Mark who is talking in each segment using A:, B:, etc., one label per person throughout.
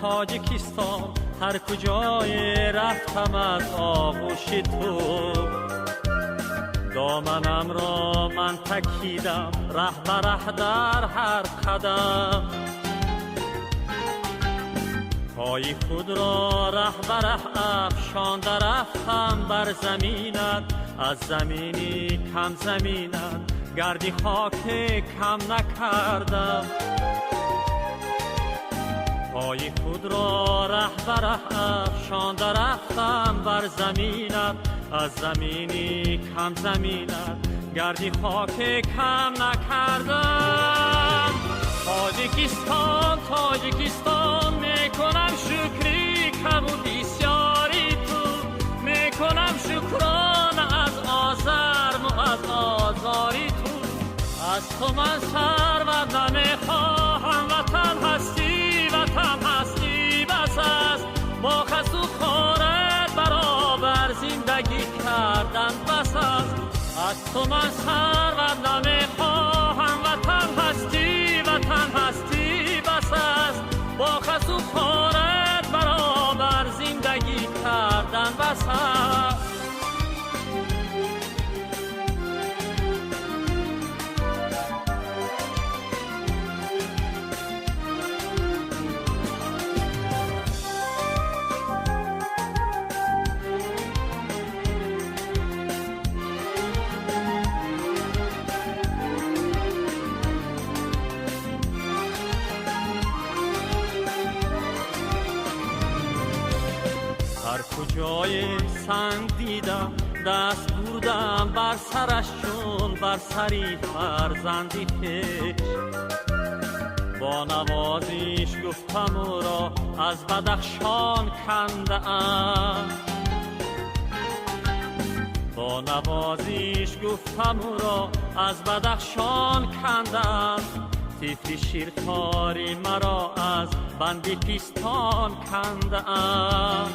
A: تاجیکستان هر کجای رفتم از آغوش تو، دامنم را من تکیدم ره به ره در هر قدم، پای خود را ره به ره افشانده رفتم بر زمینت، از زمینی کم زمینت گردی خاک کم نکردم، پای خود را ره به ره افشانده رفتم بر زمینت، از زمینی کم زمینت گردی خاک کم نکردم. تاجیکستان تاجیکستان میکنم شکری کم و بسیاری تو، میکنم شکران از آزرم و از آزاری تو، از تو من ثروت نمیخواهم، وطن هستی وطن هستی بس است، با خس و خارت برابر زندگی کردن بس است، از تو من ثروت نمیخواهم، وطن هستی وطن هستی بس است، با خس و خارت برابر زندگی کردن بس است. هر کجای سنگ دیدم دست بردم بر سرشون، بر سری فرزندی خویش، با نوازش گفتم او را از بدخشان کنده ام، با نوازش گفتم او را از بدخشان کنده ام، طفل شیرکاری مرا از بند پیستان کنده ام،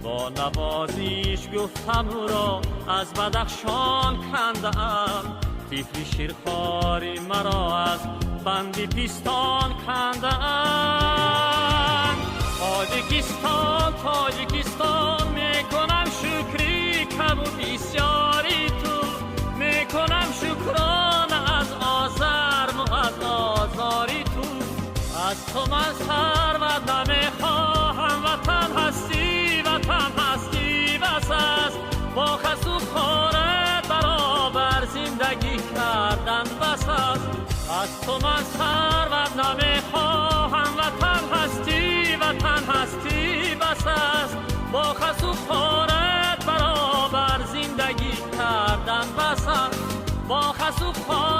A: با نوازش گفتم او را از بدخشان کنده ام، طفل شیرخواری مرا از بند پیستان کنده ام. تاجیکستان تاجیکستان میکنم شکری کم و بسیاری تو، میکنم شکران از آزرم و از آزاری تو، از تو من ثروت نمیخواهم، وطن هستی وطن هستی بس است، با خس و خارت برابر زندگی کردن بس است، از تو من ثروت نمیخواهم، وطن هستی وطن هستی بس است، با خس و خارت برابر زندگی کردن بس است، با خس و خارت